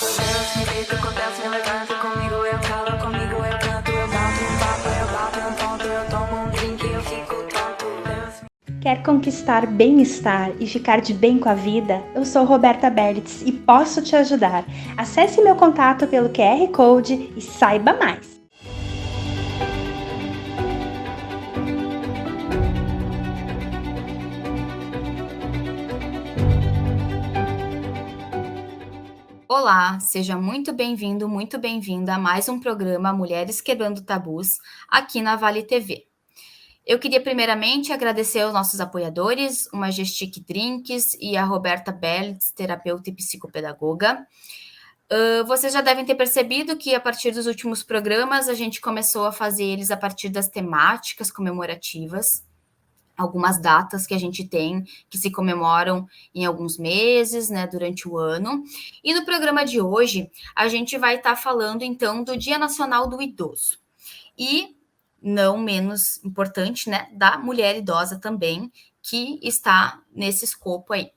Deus me deita, acontece, me levanta comigo, eu calo, comigo eu canto, eu bato um papo, eu bato um ponto, eu tomo um drink, eu fico tonto. Quer conquistar bem-estar e ficar de bem com a vida? Eu sou Roberta Berlitz e posso te ajudar. Acesse meu contato pelo QR Code e saiba mais. Olá, seja muito bem-vindo, muito bem-vinda a mais um programa Mulheres Quebrando Tabus, aqui na Vale TV. Eu queria primeiramente agradecer aos nossos apoiadores, o Majestic Drinks e a Roberta Berlitz, terapeuta e psicopedagoga. Vocês já devem ter percebido que a partir dos últimos programas a gente começou a fazer eles a partir das temáticas comemorativas, algumas datas que a gente tem que se comemoram em alguns meses, né, durante o ano. E no programa de hoje, a gente vai estar falando, então, do Dia Nacional do Idoso. E, não menos importante, né, da mulher idosa também, que está nesse escopo aí.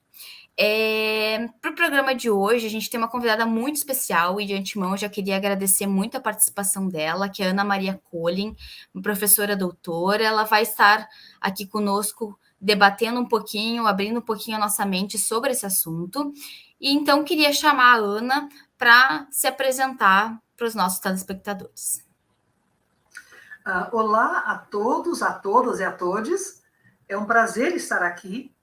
Para o programa de hoje, a gente tem uma convidada muito especial e de antemão eu já queria agradecer muito a participação dela, que é a Ana Maria Colin, uma professora doutora. Ela vai estar aqui conosco debatendo um pouquinho, abrindo um pouquinho a nossa mente sobre esse assunto. E então queria chamar a Ana para se apresentar para os nossos telespectadores. Olá a todos, a todas e a todes. É um prazer estar aqui.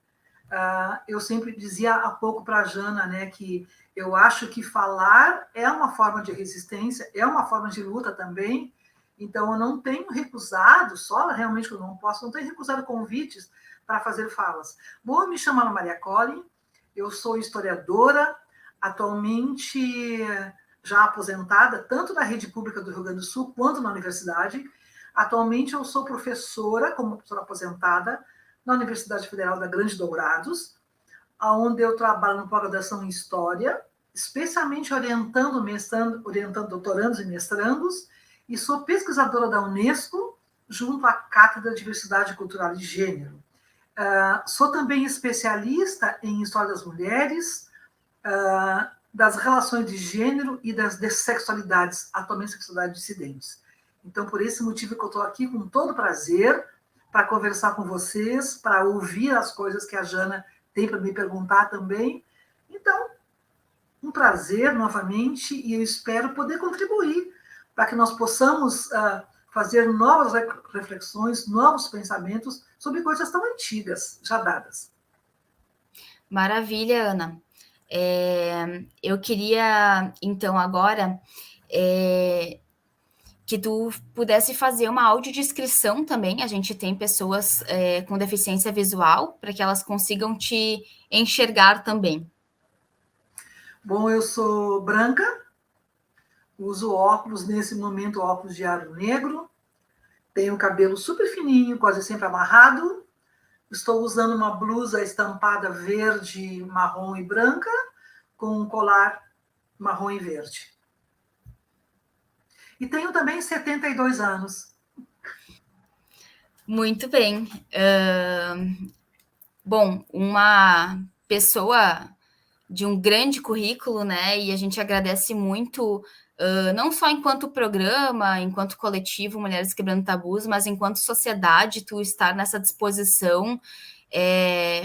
Eu sempre dizia há pouco para a Jana, né, que eu acho que falar é uma forma de resistência, é uma forma de luta também. Então, eu não tenho recusado, só realmente que eu não posso, não tenho recusado convites para fazer falas. Bom, eu me chamo Ana Maria Colin, eu sou historiadora, atualmente já aposentada, tanto na rede pública do Rio Grande do Sul quanto na universidade. Atualmente, eu sou professora, como professora aposentada, na Universidade Federal da Grande Dourados, onde eu trabalho na pós-graduação em História, especialmente orientando doutorandos e mestrandos, e sou pesquisadora da Unesco, junto à Cátedra de Diversidade Cultural e Gênero. Sou também especialista em História das Mulheres, das relações de gênero e das dessexualidades, atualmente sexualidades dissidentes. Então, por esse motivo que eu estou aqui com todo prazer, para conversar com vocês, para ouvir as coisas que a Jana tem para me perguntar também. Então, um prazer novamente e eu espero poder contribuir para que nós possamos fazer novas reflexões, novos pensamentos sobre coisas tão antigas, já dadas. Maravilha, Ana. Eu queria, então, agora que tu pudesse fazer uma audiodescrição também. A gente tem pessoas com deficiência visual, para que elas consigam te enxergar também. Bom, eu sou branca, uso óculos, nesse momento óculos de aro negro, tenho cabelo super fininho, quase sempre amarrado, estou usando uma blusa estampada verde, marrom e branca, com um colar marrom e verde. E tenho também 72 anos. Muito bem. Bom, uma pessoa de um grande currículo, né? E a gente agradece muito, não só enquanto programa, enquanto coletivo Mulheres Quebrando Tabus, mas enquanto sociedade, tu estar nessa disposição,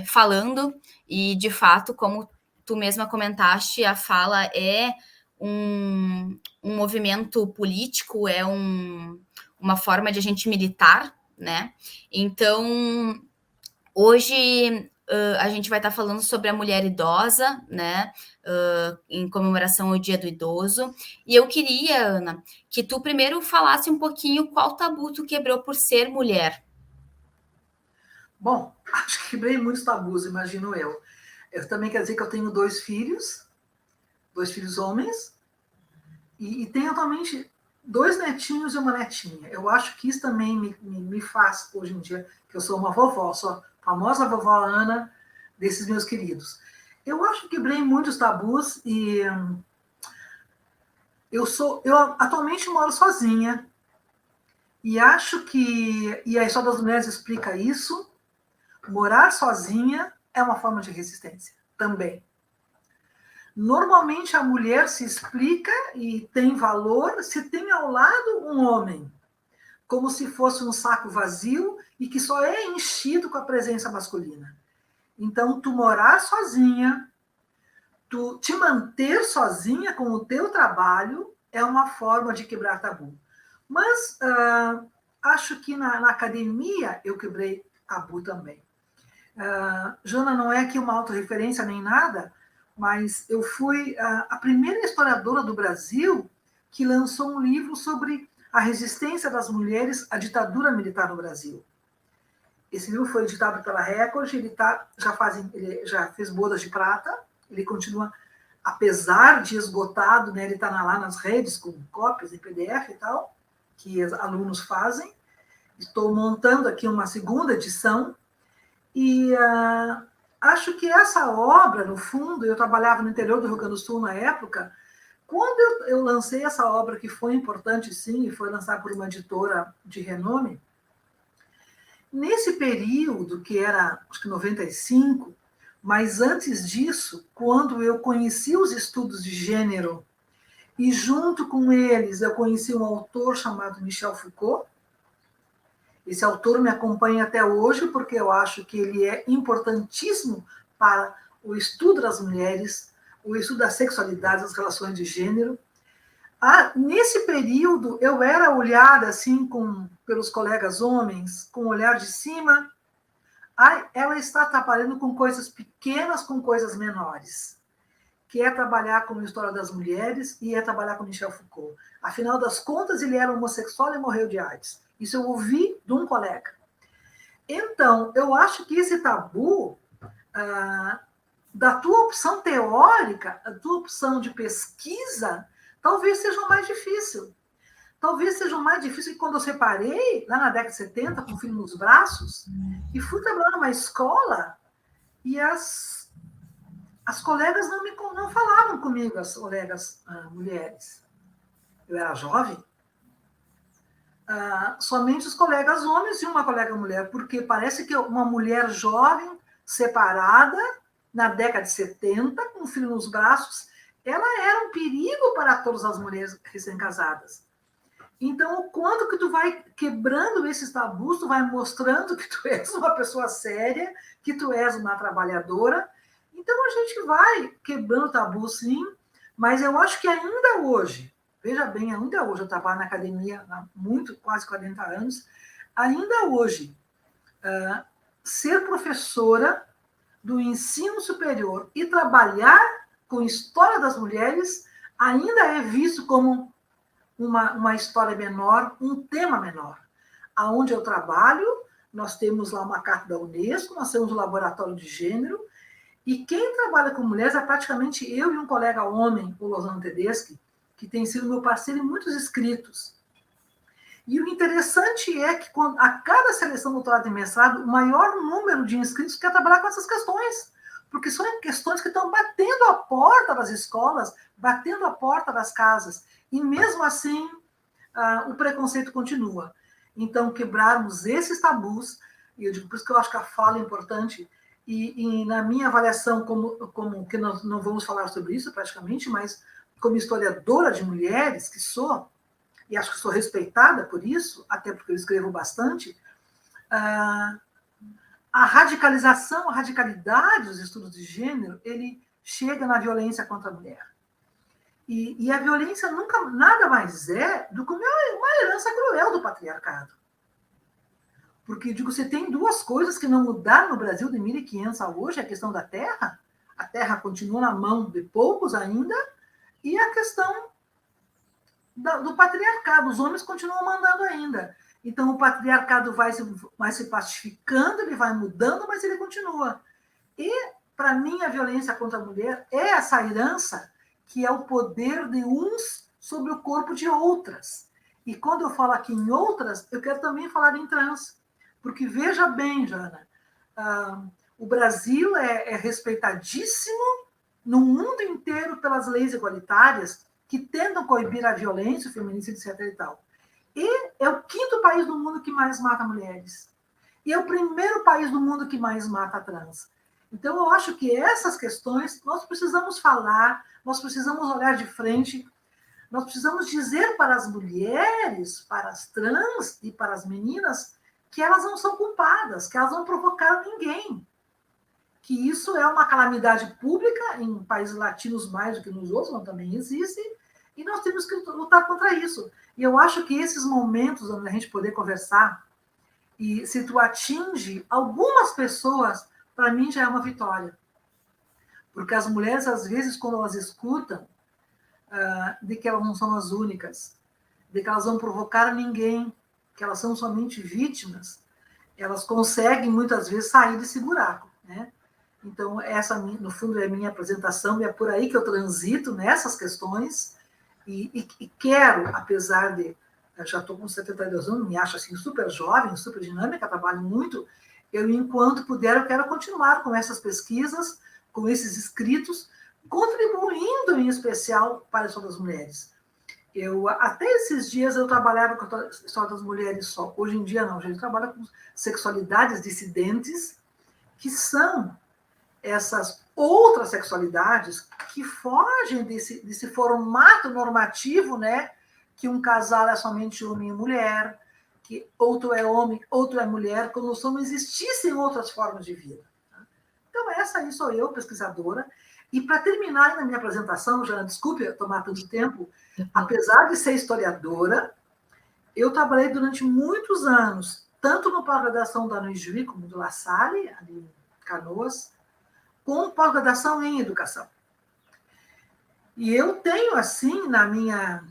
falando, e de fato, como tu mesma comentaste, a fala é um movimento político, é uma forma de a gente militar, né? Então, hoje a gente vai estar falando sobre a mulher idosa, né? Em comemoração ao Dia do Idoso. E eu queria, Ana, que tu primeiro falasse um pouquinho qual tabu tu quebrou por ser mulher. Bom, acho que quebrei muitos tabus, imagino eu. Eu também quer dizer que eu tenho dois filhos homens, e tenho atualmente 2 netinhos e uma netinha. Eu acho que isso também me faz, hoje em dia, que eu sou uma vovó, sou a famosa vovó Ana desses meus queridos. Eu acho que quebrei muitos tabus e eu atualmente moro sozinha e acho que, e a história das mulheres explica isso, morar sozinha é uma forma de resistência também. Normalmente a mulher se explica e tem valor se tem ao lado um homem, como se fosse um saco vazio e que só é enchido com a presença masculina. Então, tu morar sozinha, tu te manter sozinha com o teu trabalho é uma forma de quebrar tabu. Mas acho que na academia eu quebrei tabu também. Jana não é aqui uma autorreferência nem nada, mas eu fui a primeira historiadora do Brasil que lançou um livro sobre a resistência das mulheres à ditadura militar no Brasil. Esse livro foi editado pela Record, ele já fez bodas de prata, ele continua, apesar de esgotado, né, ele está lá nas redes com cópias em PDF e tal, que os alunos fazem. Estou montando aqui uma segunda edição e acho que essa obra, no fundo, eu trabalhava no interior do Rio Grande do Sul na época, quando eu lancei essa obra, que foi importante sim, e foi lançada por uma editora de renome, nesse período, que era, acho que 95, mas antes disso, quando eu conheci os estudos de gênero, e junto com eles eu conheci um autor chamado Michel Foucault. Esse autor me acompanha até hoje, porque eu acho que ele é importantíssimo para o estudo das mulheres, o estudo da sexualidade, das relações de gênero. Nesse período, eu era olhada assim pelos colegas homens, com o olhar de cima. Ela está trabalhando com coisas pequenas, com coisas menores, que é trabalhar com a história das mulheres e é trabalhar com Michel Foucault. Afinal das contas, ele era homossexual e morreu de AIDS. Isso eu ouvi de um colega. Então, eu acho que esse tabu da tua opção teórica, a tua opção de pesquisa, talvez seja o mais difícil. Talvez seja o mais difícil que quando eu separei, lá na década de 70, com o filho nos braços, e fui trabalhar numa escola, e as colegas não falavam comigo, as colegas mulheres. Eu era jovem. Somente os colegas homens e uma colega mulher, porque parece que uma mulher jovem, separada, na década de 70, com o filho nos braços, ela era um perigo para todas as mulheres recém-casadas. Então, o quanto que tu vai quebrando esses tabus, tu vai mostrando que tu és uma pessoa séria, que tu és uma trabalhadora. Então, a gente vai quebrando tabu, sim, mas eu acho que ainda hoje, veja bem, ainda hoje, eu trabalho na academia há quase 40 anos, ainda hoje, ser professora do ensino superior e trabalhar com história das mulheres ainda é visto como uma história menor, um tema menor. Aonde eu trabalho, nós temos lá uma carta da Unesco, nós temos um laboratório de gênero, e quem trabalha com mulheres é praticamente eu e um colega homem, o Lozano Tedeschi, que tem sido meu parceiro em muitos escritos. E o interessante é que a cada seleção do doutorado e mestrado, o maior número de inscritos quer trabalhar com essas questões, porque são questões que estão batendo a porta das escolas, batendo a porta das casas, e mesmo assim o preconceito continua. Então, quebrarmos esses tabus, e eu digo por isso que eu acho que a fala é importante, e na minha avaliação, como que nós não vamos falar sobre isso praticamente, mas como historiadora de mulheres que sou, e acho que sou respeitada por isso, até porque eu escrevo bastante, a radicalização, a radicalidade dos estudos de gênero, ele chega na violência contra a mulher. E a violência nunca nada mais é do que uma herança cruel do patriarcado. Porque, digo, você tem duas coisas que não mudaram no Brasil de 1500 a hoje, a questão da terra, a terra continua na mão de poucos ainda, e a questão do patriarcado, os homens continuam mandando ainda. Então, o patriarcado vai se pacificando, ele vai mudando, mas ele continua. E, para mim, a violência contra a mulher é essa herança que é o poder de uns sobre o corpo de outras. E quando eu falo aqui em outras, eu quero também falar em trans. Porque, veja bem, Jana, o Brasil é respeitadíssimo no mundo inteiro pelas leis igualitárias que tentam coibir a violência, o feminicídio, etc. e tal. E é o 5º país do mundo que mais mata mulheres. E é o 1º país do mundo que mais mata trans. Então, eu acho que essas questões nós precisamos falar, nós precisamos olhar de frente, nós precisamos dizer para as mulheres, para as trans e para as meninas que elas não são culpadas, que elas não provocaram ninguém, que isso é uma calamidade pública em países latinos mais do que nos outros, mas também existe, e nós temos que lutar contra isso. E eu acho que esses momentos onde a gente poder conversar, e se tu atinge algumas pessoas, para mim já é uma vitória. Porque as mulheres, às vezes, quando elas escutam de que elas não são as únicas, de que elas não provocaram ninguém, que elas são somente vítimas, elas conseguem, muitas vezes, sair desse buraco, né? Então, essa, no fundo, é a minha apresentação, e é por aí que eu transito nessas questões, e quero, apesar de... Eu já estou com 72 anos, me acho assim, super jovem, super dinâmica, trabalho muito, eu, enquanto puder, eu quero continuar com essas pesquisas, com esses escritos, contribuindo, em especial, para a história das mulheres. Até esses dias, eu trabalhava com a história das mulheres só. Hoje em dia, não. A gente trabalha com sexualidades dissidentes, que são essas outras sexualidades que fogem desse formato normativo, né? Que um casal é somente homem e mulher, que outro é homem, outro é mulher, como se não existissem outras formas de vida. Então, essa aí sou eu, pesquisadora. E, para terminar na minha apresentação, já desculpe tomar tanto tempo, apesar de ser historiadora, eu trabalhei durante muitos anos, tanto no pós-graduação da UniJuí, como do La Salle, ali em Canoas, com pós-graduação em educação. E eu tenho, assim, na minha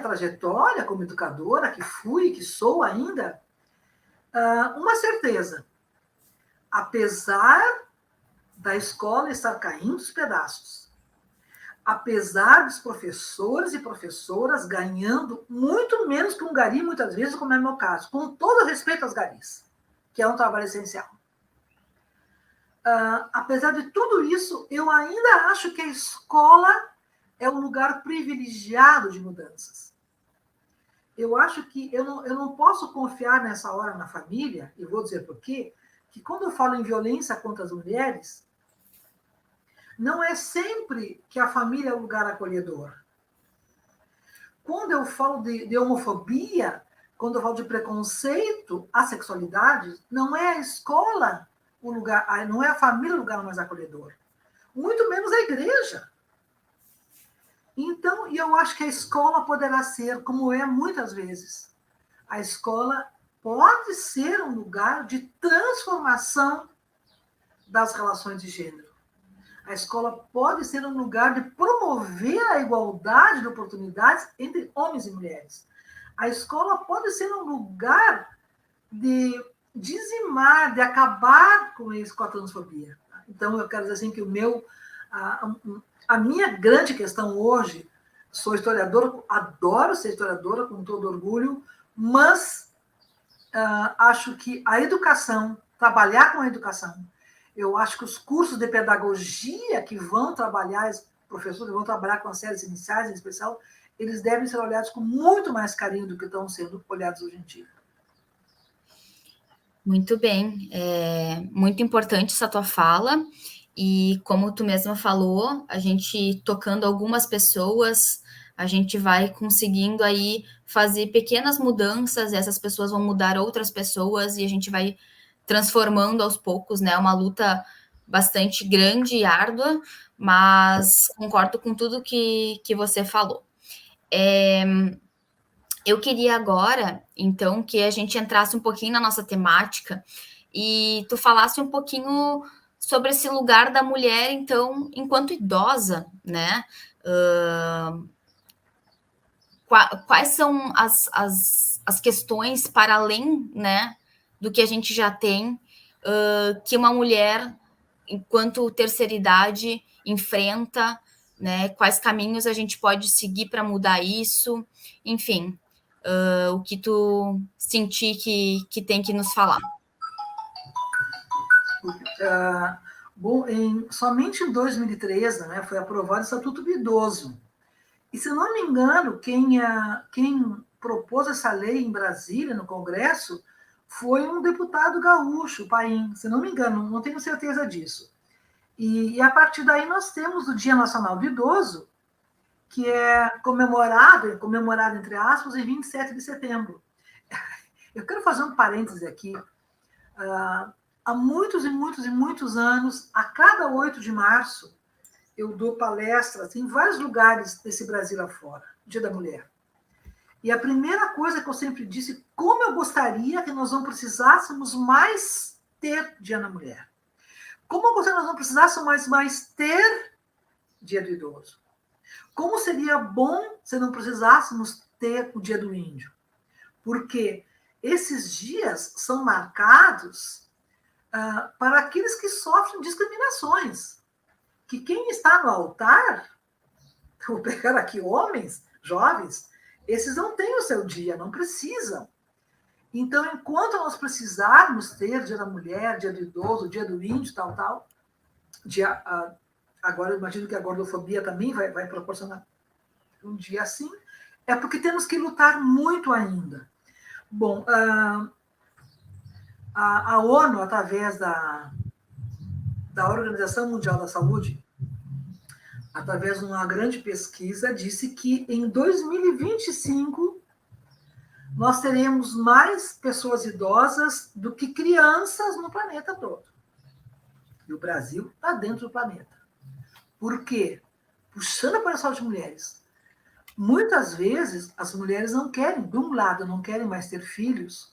trajetória como educadora, que fui, que sou ainda, uma certeza. Apesar da escola estar caindo aos pedaços, apesar dos professores e professoras ganhando muito menos que um gari, muitas vezes, como é o meu caso, com todo respeito aos garis, que é um trabalho essencial. Apesar de tudo isso, eu ainda acho que a escola é um lugar privilegiado de mudanças. Eu acho que eu não posso confiar nessa hora na família, e vou dizer por quê, que quando eu falo em violência contra as mulheres, não é sempre que a família é o lugar acolhedor. Quando eu falo de homofobia, quando eu falo de preconceito à sexualidade, não é a escola o lugar, não é a família o lugar mais acolhedor. Muito menos a igreja. Então, eu acho que a escola poderá ser, como é muitas vezes, a escola pode ser um lugar de transformação das relações de gênero. A escola pode ser um lugar de promover a igualdade de oportunidades entre homens e mulheres. A escola pode ser um lugar de dizimar, de acabar com a transfobia. Então, eu quero dizer assim que a minha grande questão hoje, sou historiadora, adoro ser historiadora com todo orgulho, mas acho que a educação, trabalhar com a educação, eu acho que os cursos de pedagogia que vão trabalhar, os professores vão trabalhar com as séries iniciais, em especial, eles devem ser olhados com muito mais carinho do que estão sendo olhados hoje em dia. Muito bem, muito importante essa tua fala, e como tu mesma falou, a gente tocando algumas pessoas, a gente vai conseguindo aí fazer pequenas mudanças, e essas pessoas vão mudar outras pessoas, e a gente vai transformando aos poucos, né? Uma luta bastante grande e árdua, mas concordo com tudo que você falou. Eu queria agora, então, que a gente entrasse um pouquinho na nossa temática e tu falasse um pouquinho sobre esse lugar da mulher, então, enquanto idosa, né? Quais são as questões para além, né, do que a gente já tem, que uma mulher, enquanto terceira idade, enfrenta, né? Quais caminhos a gente pode seguir para mudar isso? Enfim, o que tu sentir que tem que nos falar. Bom, somente em 2013, né, foi aprovado o Estatuto do Idoso. E, se não me engano, quem propôs essa lei em Brasília, no Congresso, foi um deputado gaúcho, Paim, se não me engano, não tenho certeza disso. E a partir daí nós temos o Dia Nacional do Idoso, que é comemorado entre aspas, em 27 de setembro. Eu quero fazer um parêntese aqui. Há muitos e muitos e muitos anos, a cada 8 de março, eu dou palestras em vários lugares desse Brasil afora, Dia da Mulher. E a primeira coisa que eu sempre disse, como eu gostaria que nós não precisássemos mais ter Dia da Mulher. Como eu gostaria que nós não precisássemos mais ter Dia do Idoso. Como seria bom se não precisássemos ter o Dia do Índio. Porque esses dias são marcados para aqueles que sofrem discriminações. Que quem está no altar, vou pegar aqui homens, jovens, esses não têm o seu dia, não precisam. Então, enquanto nós precisarmos ter Dia da Mulher, Dia do Idoso, Dia do Índio, tal, agora eu imagino que a gordofobia também vai proporcionar um dia assim, é porque temos que lutar muito ainda. Bom, a ONU, através da Organização Mundial da Saúde, através de uma grande pesquisa, disse que em 2025 nós teremos mais pessoas idosas do que crianças no planeta todo. E o Brasil está dentro do planeta. Por quê? Puxando para a saúde de mulheres. Muitas vezes as mulheres não querem, de um lado, não querem mais ter filhos,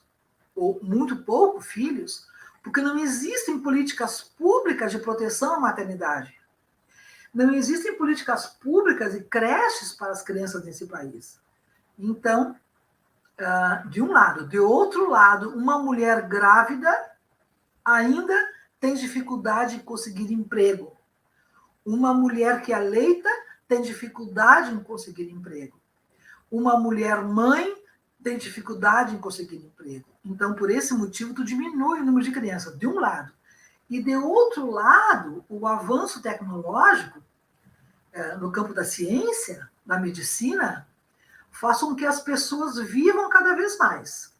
ou muito pouco filhos, porque não existem políticas públicas de proteção à maternidade. Não existem políticas públicas e creches para as crianças nesse país. Então, de um lado. De outro lado, uma mulher grávida ainda tem dificuldade em conseguir emprego. Uma mulher que aleita tem dificuldade em conseguir emprego. Uma mulher mãe tem dificuldade em conseguir emprego. Então, por esse motivo, tu diminui o número de crianças, de um lado. E, de outro lado, o avanço tecnológico no campo da ciência, da medicina, faz com que as pessoas vivam cada vez mais.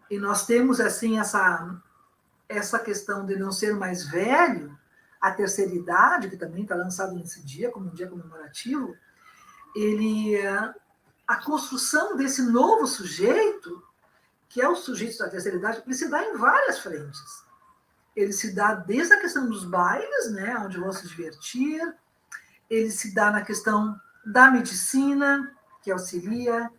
E nós temos, assim, essa questão de não ser mais velho, a terceira idade, que também está lançado nesse dia, como um dia comemorativo, a construção desse novo sujeito, que é o sujeito da terceira idade, ele se dá em várias frentes. Ele se dá desde a questão dos bailes, né, onde vão se divertir, ele se dá na questão da medicina, que auxilia,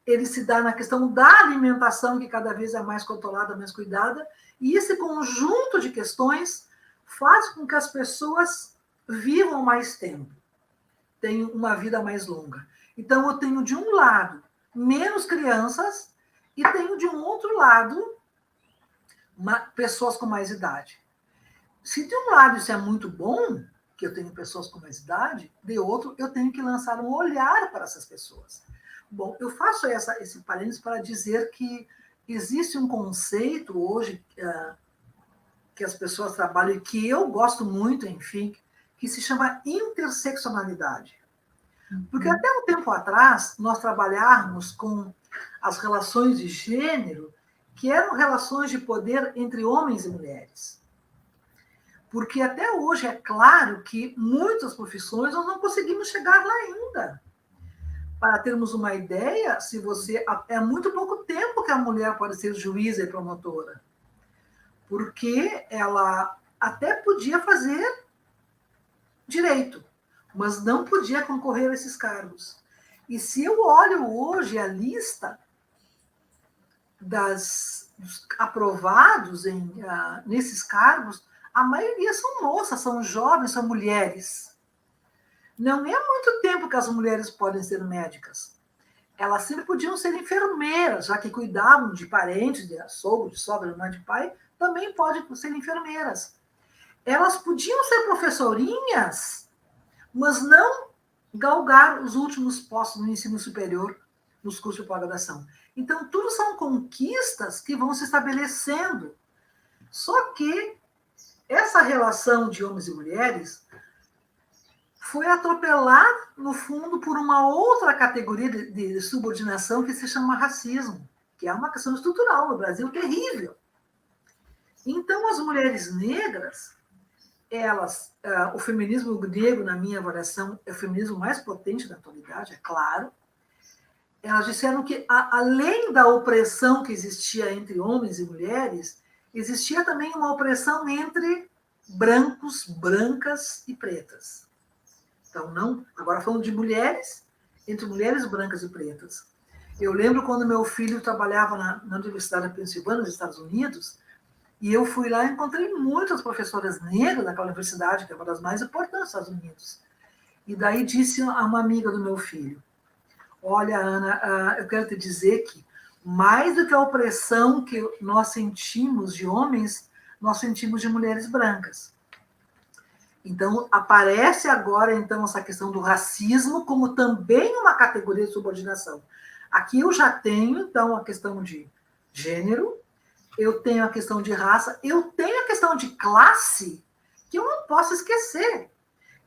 ele se dá na questão da alimentação, que cada vez é mais controlada, mais cuidada, e esse conjunto de questões faz com que as pessoas vivam mais tempo, tenham uma vida mais longa. Então, eu tenho, de um lado, menos crianças, e tenho, de um outro lado, pessoas com mais idade. Se, de um lado, isso é muito bom, que eu tenho pessoas com mais idade, de outro, eu tenho que lançar um olhar para essas pessoas. Bom, eu faço esse parênteses para dizer que existe um conceito hoje que as pessoas trabalham e que eu gosto muito, enfim, que se chama interseccionalidade. Porque até um tempo atrás, nós trabalhávamos com as relações de gênero, que eram relações de poder entre homens e mulheres. Porque até hoje é claro que muitas profissões nós não conseguimos chegar lá ainda. Para termos uma ideia, é muito pouco tempo que a mulher pode ser juíza e promotora. Porque ela até podia fazer direito, mas não podia concorrer a esses cargos. E se eu olho hoje a lista dos aprovados nesses cargos, a maioria são moças, são jovens, são mulheres. Não é muito tempo que as mulheres podem ser médicas. Elas sempre podiam ser enfermeiras, já que cuidavam de parentes, de sogro, de sogra, de mãe, de pai, também podem ser enfermeiras. Elas podiam ser professorinhas, mas não galgar os últimos postos no ensino superior, nos cursos de pós-graduação. Então, tudo são conquistas que vão se estabelecendo. Só que essa relação de homens e mulheres foi atropelada, no fundo, por uma outra categoria de subordinação que se chama racismo. que é uma questão estrutural no Brasil terrível. Então, as mulheres negras, o feminismo negro, na minha avaliação, é o feminismo mais potente da atualidade, é claro. Elas disseram que, além da opressão que existia entre homens e mulheres, existia também uma opressão entre brancos, brancas e pretas. Então, não, agora falando de mulheres, entre mulheres brancas e pretas. Eu lembro quando meu filho trabalhava na Universidade da Pensilvânia, nos Estados Unidos, e eu fui lá e encontrei muitas professoras negras naquela universidade, que é uma das mais importantes dos Estados Unidos. E daí disse a uma amiga do meu filho: olha, Ana, eu quero te dizer que mais do que a opressão que nós sentimos de homens, nós sentimos de mulheres brancas. Então, aparece agora, então, essa questão do racismo como também uma categoria de subordinação. Aqui eu já tenho, então, a questão de gênero, eu tenho a questão de raça, eu tenho a questão de classe, que eu não posso esquecer,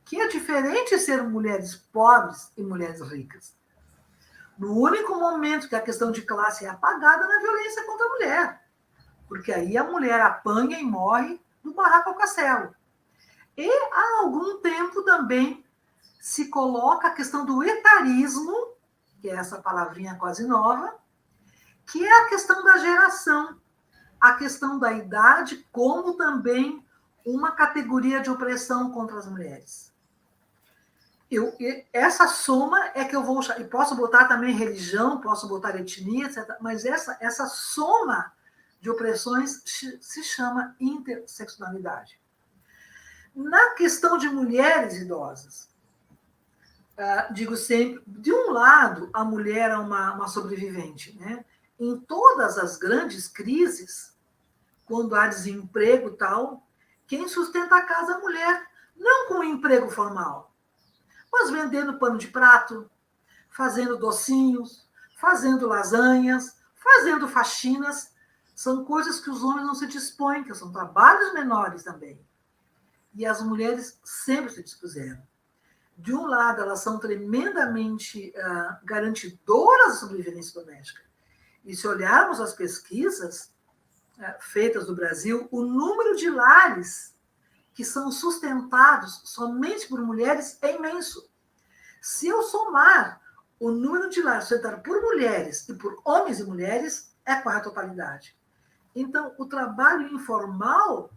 que é diferente ser mulheres pobres e mulheres ricas. No único momento que a questão de classe é apagada na violência contra a mulher, porque aí a mulher apanha e morre do barraco ao castelo. E há algum tempo também se coloca a questão do etarismo, que é essa palavrinha quase nova, que é a questão da geração, a questão da idade, como também uma categoria de opressão contra as mulheres. Essa soma é que eu vou... E posso botar também religião, posso botar etnia, etc. Mas essa soma de opressões se chama interseccionalidade. Na questão de mulheres idosas, digo sempre, de um lado, a mulher é uma sobrevivente, né? Em todas as grandes crises, quando há desemprego e tal, quem sustenta a casa é a mulher, não com emprego formal, mas vendendo pano de prato, fazendo docinhos, fazendo lasanhas, fazendo faxinas. São coisas que os homens não se dispõem, que são trabalhos menores também. E as mulheres sempre se dispuseram. De um lado, elas são tremendamente garantidoras da sobrevivência doméstica. E se olharmos as pesquisas feitas no Brasil, o número de lares que são sustentados somente por mulheres é imenso. Se eu somar o número de lares sustentados por mulheres e por homens e mulheres, é quase a totalidade. Então, o trabalho informal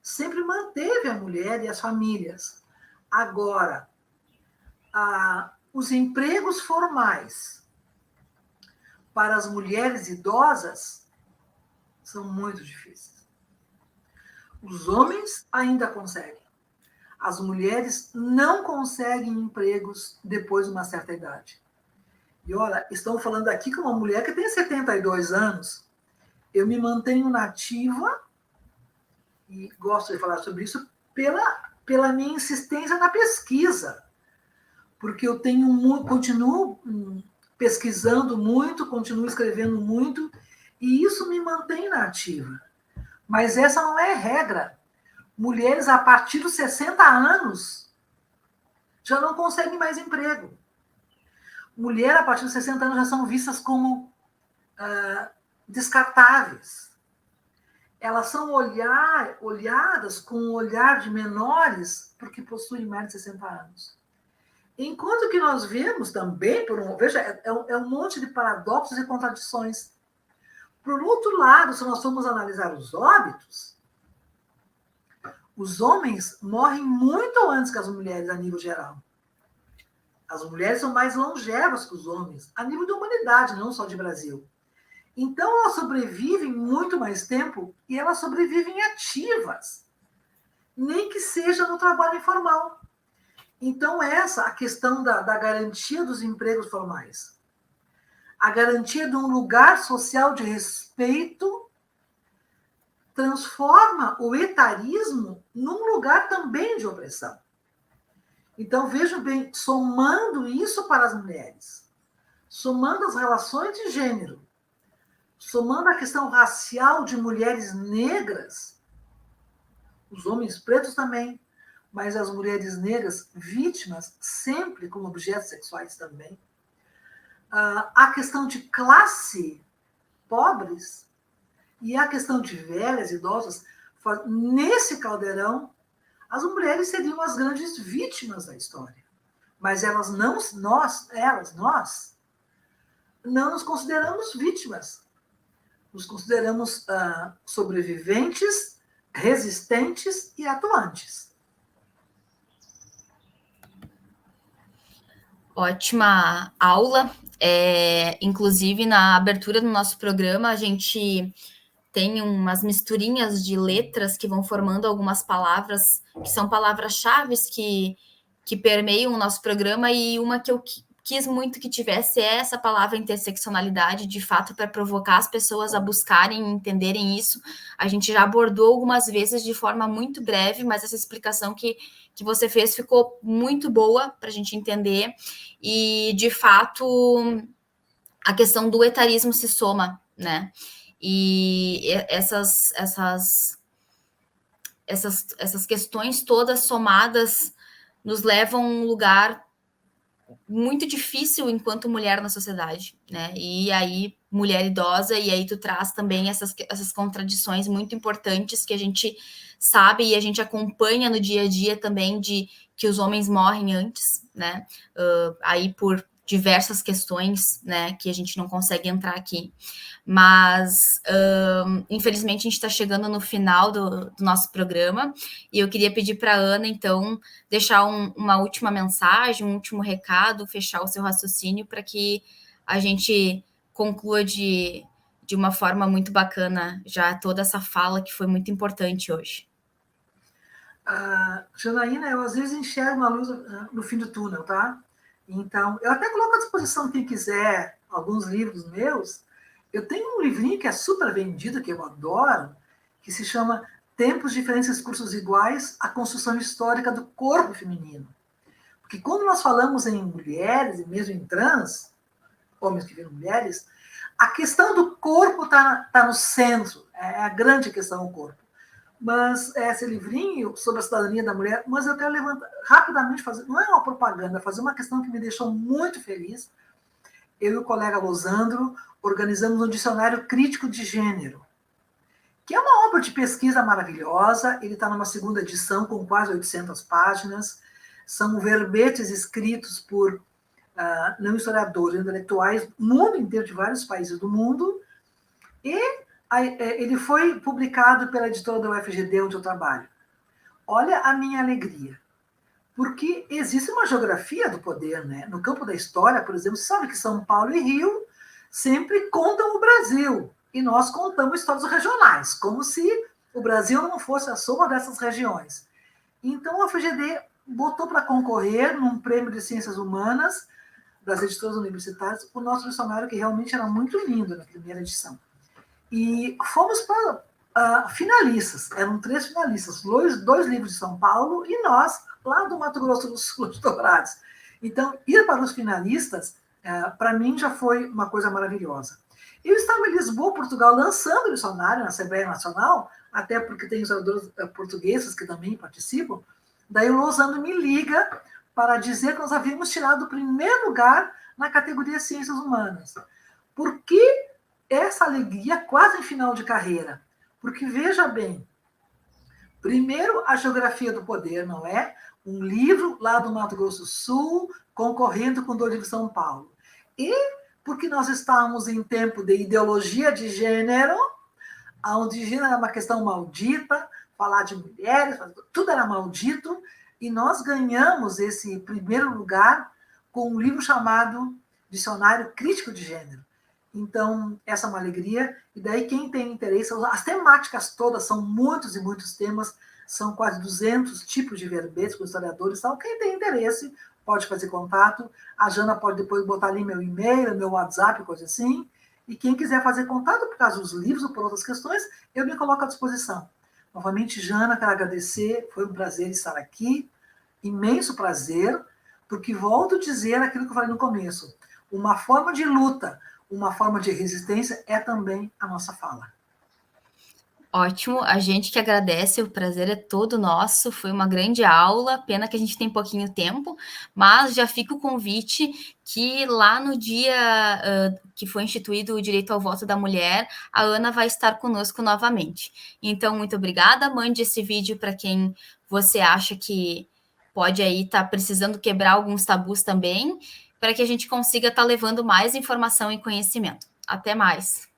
sempre manteve a mulher e as famílias. Agora, os empregos formais para as mulheres idosas são muito difíceis. Os homens ainda conseguem. As mulheres não conseguem empregos depois de uma certa idade. E olha, estão falando aqui com uma mulher que tem 72 anos. Eu me mantenho nativa, e gosto de falar sobre isso, pela minha insistência na pesquisa. Porque eu continuo pesquisando muito, continuo escrevendo muito, e isso me mantém na ativa. Mas essa não é regra. Mulheres a partir dos 60 anos já não conseguem mais emprego. Mulheres a partir dos 60 anos já são vistas como descartáveis. Elas são olhadas com um olhar de menores porque possuem mais de 60 anos. Enquanto que nós vemos também, veja, é um monte de paradoxos e contradições. Por outro lado, se nós formos analisar os óbitos, os homens morrem muito antes que as mulheres, a nível geral. As mulheres são mais longevas que os homens, a nível de humanidade, não só de Brasil. Então, elas sobrevivem muito mais tempo e elas sobrevivem ativas, nem que seja no trabalho informal. Então, a questão da garantia dos empregos formais, a garantia de um lugar social de respeito, transforma o etarismo num lugar também de opressão. Então, vejam bem, somando isso para as mulheres, somando as relações de gênero, somando a questão racial de mulheres negras, os homens pretos também, mas as mulheres negras vítimas, sempre como objetos sexuais também, a questão de classe, pobres, e a questão de velhas, idosas, nesse caldeirão, as mulheres seriam as grandes vítimas da história. Mas elas não, nós, não nos consideramos vítimas. Nos consideramos sobreviventes, resistentes e atuantes. Ótima aula. Inclusive, na abertura do nosso programa, a gente tem umas misturinhas de letras que vão formando algumas palavras, que são palavras-chave que permeiam o nosso programa, e uma que eu quis muito que tivesse é essa palavra interseccionalidade, de fato, para provocar as pessoas a buscarem e entenderem isso. A gente já abordou algumas vezes de forma muito breve, mas essa explicação que você fez ficou muito boa para a gente entender, e, de fato, a questão do etarismo se soma, né? E essas questões todas somadas nos levam a um lugar muito difícil enquanto mulher na sociedade, né? E aí, mulher idosa, e aí tu traz também essas contradições muito importantes que a gente sabe e a gente acompanha no dia a dia também, de que os homens morrem antes, né? Aí por diversas questões, né, que a gente não consegue entrar aqui. Mas, infelizmente, a gente está chegando no final do nosso programa, e eu queria pedir para a Ana, então, deixar uma última mensagem, um último recado, fechar o seu raciocínio, para que a gente conclua de uma forma muito bacana já toda essa fala que foi muito importante hoje. Janaína, eu às vezes enxergo uma luz no fim do túnel, tá? Então, eu até coloco à disposição quem quiser alguns livros meus. Eu tenho um livrinho que é super vendido, que eu adoro, que se chama Tempos, Diferenças, Cursos Iguais, a Construção Histórica do Corpo Feminino. Porque quando nós falamos em mulheres, e mesmo em trans, homens que viram mulheres, a questão do corpo está no centro, é a grande questão do corpo. Mas esse livrinho sobre a cidadania da mulher, mas eu quero levantar rapidamente, não é uma propaganda, fazer uma questão que me deixou muito feliz. Eu e o colega Losandro organizamos um dicionário crítico de gênero, que é uma obra de pesquisa maravilhosa. Ele está numa segunda edição com quase 800 páginas. São verbetes escritos por não historiadores, intelectuais, mundo inteiro, de vários países do mundo. E ele foi publicado pela editora da UFGD, onde eu trabalho. Olha a minha alegria. Porque existe uma geografia do poder, né? No campo da história, por exemplo, você sabe que São Paulo e Rio sempre contam o Brasil. E nós contamos histórias regionais, como se o Brasil não fosse a soma dessas regiões. Então, a UFGD botou para concorrer num prêmio de ciências humanas das editoras universitárias o nosso dicionário, que realmente era muito lindo na primeira edição. E fomos para finalistas, eram 3 finalistas, 2 livros de São Paulo e nós, lá do Mato Grosso do Sul, de Dourados. Então, ir para os finalistas, para mim, já foi uma coisa maravilhosa. Eu estava em Lisboa, Portugal, lançando o dicionário na Assembleia Nacional, até porque tem historiadores portugueses que também participam. Daí o Losandro me liga para dizer que nós havíamos tirado o primeiro lugar na categoria Ciências Humanas. Por que essa alegria quase em final de carreira? Porque, veja bem, primeiro, a geografia do poder, não é? Um livro lá do Mato Grosso do Sul, concorrendo com 2 livros de São Paulo. E porque nós estávamos em tempo de ideologia de gênero, onde gênero era uma questão maldita, falar de mulheres, tudo era maldito, e nós ganhamos esse primeiro lugar com um livro chamado Dicionário Crítico de Gênero. Então, essa é uma alegria. E daí, quem tem interesse, as temáticas todas são muitos e muitos temas, são quase 200 tipos de verbetes com historiadores. Então, quem tem interesse pode fazer contato. A Jana pode depois botar ali meu e-mail, meu WhatsApp, coisa assim. E quem quiser fazer contato por causa dos livros ou por outras questões, eu me coloco à disposição. Novamente, Jana, quero agradecer. Foi um prazer estar aqui. Imenso prazer, porque volto a dizer aquilo que eu falei no começo. Uma forma de luta, uma forma de resistência é também a nossa fala. Ótimo, a gente que agradece, o prazer é todo nosso, foi uma grande aula, pena que a gente tem pouquinho tempo, mas já fica o convite que lá no dia que foi instituído o direito ao voto da mulher, a Ana vai estar conosco novamente. Então, muito obrigada, mande esse vídeo para quem você acha que pode aí estar precisando quebrar alguns tabus também, para que a gente consiga estar levando mais informação e conhecimento. Até mais!